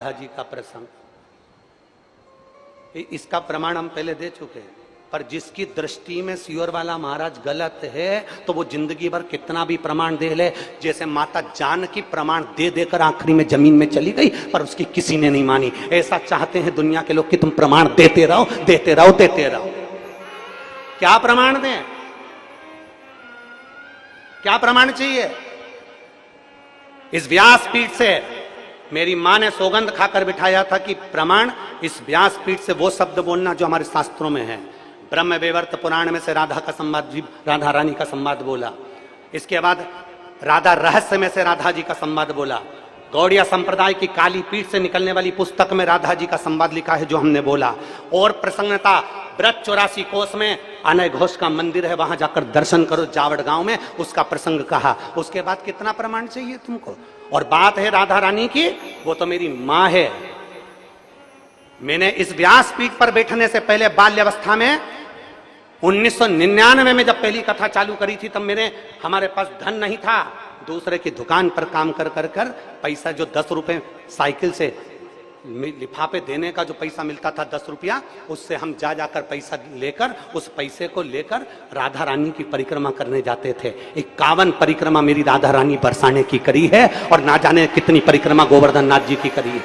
जी का प्रसंग, इसका प्रमाण हम पहले दे चुके हैं। पर जिसकी दृष्टि में सियोर वाला महाराज गलत है तो वो जिंदगी भर कितना भी प्रमाण दे ले, जैसे माता जानकी प्रमाण दे देकर आखिरी में जमीन में चली गई पर उसकी किसी ने नहीं मानी। ऐसा चाहते हैं दुनिया के लोग कि तुम प्रमाण देते रहो देते रहो देते रहो। क्या प्रमाण दें, क्या प्रमाण चाहिए? इस व्यासपीठ से मेरी मां ने सौगंध खाकर बिठाया था कि प्रमाण इस व्यासपीठ से वो शब्द बोलना जो हमारे शास्त्रों में है। ब्रह्म वैवर्त पुराण में से राधा का संवाद, राधा रानी का संवाद बोला। इसके बाद राधा रहस्य में से राधा जी का संवाद बोला। गौड़िया संप्रदाय की काली पीठ से निकलने वाली पुस्तक में राधा जी का संवाद लिखा है जो हमने बोला। और प्रसन्नता ब्रज 84 कोस में अनय घोष का मंदिर है, वहां जाकर दर्शन करो जावड़ गांव में, उसका प्रसंग कहा। उसके बाद कितना प्रमाण चाहिए तुमको? और बात है राधा रानी की, वो तो मेरी मां है। मैंने इस व्यासपीठ पर बैठने से पहले बाल्यावस्था में 1999 में जब पहली कथा चालू करी थी तब हमारे पास धन नहीं था। दूसरे की दुकान पर काम कर कर कर पैसा, जो 10 रुपए साइकिल से लिफाफे देने का जो पैसा मिलता था 10 रुपया, उससे हम जा जाकर पैसा लेकर उस पैसे को लेकर राधा रानी की परिक्रमा करने जाते थे। 51 परिक्रमा मेरी राधा रानी बरसाने की करी है और ना जाने कितनी परिक्रमा गोवर्धन नाथ जी की करी है।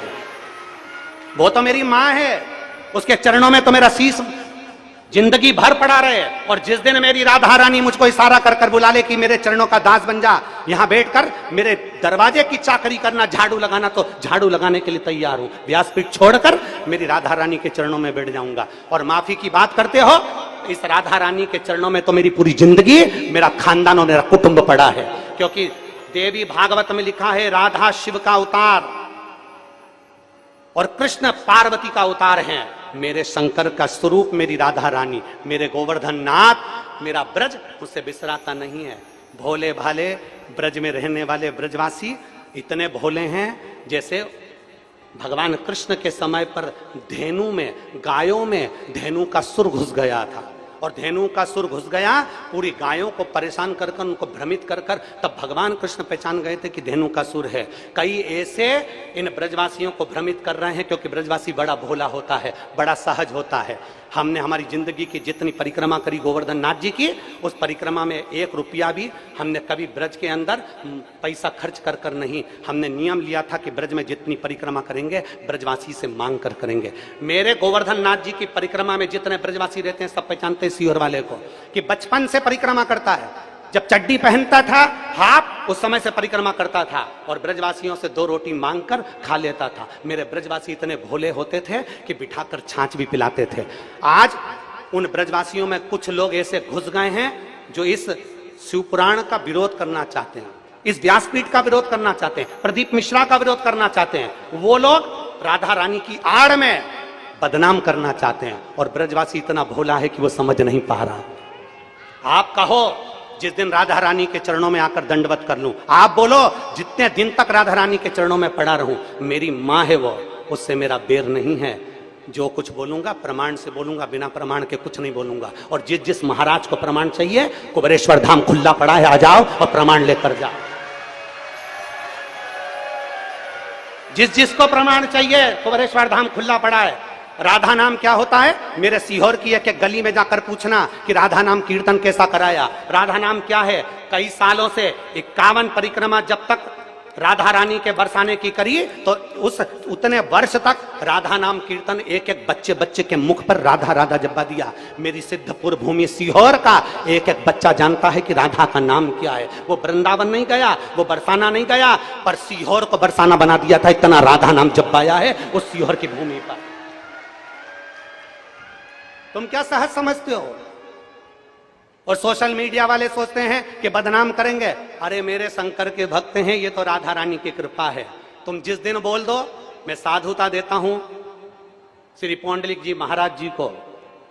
वो तो मेरी मां है, उसके चरणों में तो मेरा शीश जिंदगी भर पड़ा रहे। और जिस दिन मेरी राधा रानी मुझको इशारा कर कर बुला ले कि मेरे चरणों का दास बन जा, यहां बैठकर मेरे दरवाजे की चाकरी करना, झाड़ू लगाना, तो झाड़ू लगाने के लिए तैयार हूं। व्यासपीठ छोड़कर मेरी राधा रानी के चरणों में बैठ जाऊंगा। और माफी की बात करते हो, इस राधा रानी के चरणों में तो मेरी पूरी जिंदगी, मेरा खानदान और मेरा कुटुंब पड़ा है। क्योंकि देवी भागवत में लिखा है राधा शिव का अवतार और कृष्ण पार्वती का अवतार है। मेरे शंकर का स्वरूप मेरी राधा रानी, मेरे गोवर्धन नाथ, मेरा ब्रज उससे बिसराता नहीं है। भोले भाले ब्रज में रहने वाले ब्रजवासी इतने भोले हैं जैसे भगवान कृष्ण के समय पर धेनु में, गायों में धेनु का सुर घुस गया था। और धेनु का सुर घुस गया, पूरी गायों को परेशान कर कर, उनको भ्रमित कर कर, तब भगवान कृष्ण पहचान गए थे कि धेनु का सुर है। कई ऐसे इन ब्रजवासियों को भ्रमित कर रहे हैं क्योंकि ब्रजवासी बड़ा भोला होता है, बड़ा सहज होता है। हमने हमारी जिंदगी की जितनी परिक्रमा करी गोवर्धन नाथ जी की, उस परिक्रमा में 1 रुपया भी हमने कभी ब्रज के अंदर पैसा खर्च कर कर नहीं। हमने नियम लिया था कि ब्रज में जितनी परिक्रमा करेंगे ब्रजवासी से मांग कर करेंगे। मेरे गोवर्धन नाथ जी की परिक्रमा में जितने ब्रजवासी रहते हैं सब पहचानते हैं सियोर वाले को कि बचपन से परिक्रमा करता है। जब चड्डी पहनता था हाफ, उस समय से परिक्रमा करता था और ब्रजवासियों से 2 रोटी मांगकर खा लेता था। मेरे ब्रजवासी इतने भोले होते थे कि बिठाकर छाछ भी पिलाते थे। आज उन ब्रजवासियों में कुछ लोग ऐसे घुस गए हैं जो इस शिवपुराण का विरोध करना चाहते हैं, इस व्यासपीठ का विरोध करना चाहते हैं, प्रदीप मिश्रा का विरोध करना चाहते हैं। वो लोग राधा रानी की आड़ में बदनाम करना चाहते हैं और ब्रजवासी इतना भोला है कि वो समझ नहीं पा रहा। आप कहो जिस दिन राधा रानी के चरणों में आकर दंडवत कर लूं, आप बोलो जितने दिन तक राधा रानी के चरणों में पड़ा रहूं, मेरी मां है वो, उससे मेरा बेर नहीं है। जो कुछ बोलूंगा प्रमाण से बोलूंगा, बिना प्रमाण के कुछ नहीं बोलूंगा। और जिस जिस महाराज को प्रमाण चाहिए, कुबेरेश्वर धाम खुला पड़ा है, आ जाओ और प्रमाण लेकर जाओ। जिस जिसको प्रमाण चाहिए, कुबेरेश्वर धाम खुला पड़ा है। राधा नाम क्या होता है? मेरे सीहोर की एक गली में जाकर पूछना कि राधा नाम कीर्तन कैसा कराया। राधा नाम क्या है? कई सालों से 51 परिक्रमा जब तक राधा रानी के बरसाने की करी, तो उतने वर्ष तक राधा नाम कीर्तन एक एक बच्चे बच्चे के मुख पर राधा राधा जब्बा दिया। मेरी सिद्धपुर भूमि सीहोर का एक एक बच्चा जानता है कि राधा का नाम क्या है। वो वृंदावन नहीं गया, वो बरसाना नहीं गया, पर सीहोर को बरसाना बना दिया था। इतना राधा नाम जब्बाया है उस सीहोर की भूमि पर। तुम क्या सहज समझते हो? और सोशल मीडिया वाले सोचते हैं कि बदनाम करेंगे। अरे मेरे शंकर के भक्त हैं, ये तो राधा रानी की कृपा है। तुम जिस दिन बोल दो, मैं साधुता देता हूं श्री पौंडलिक जी महाराज जी को,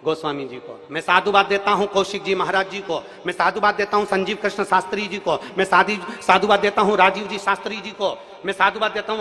गोस्वामी जी को, मैं साधुवाद देता हूं कौशिक जी महाराज जी को, मैं साधुवाद देता हूं संजीव कृष्ण शास्त्री जी को, मैं साधुवाद देता हूं राजीव जी शास्त्री जी को, मैं साधुवाद देता हूं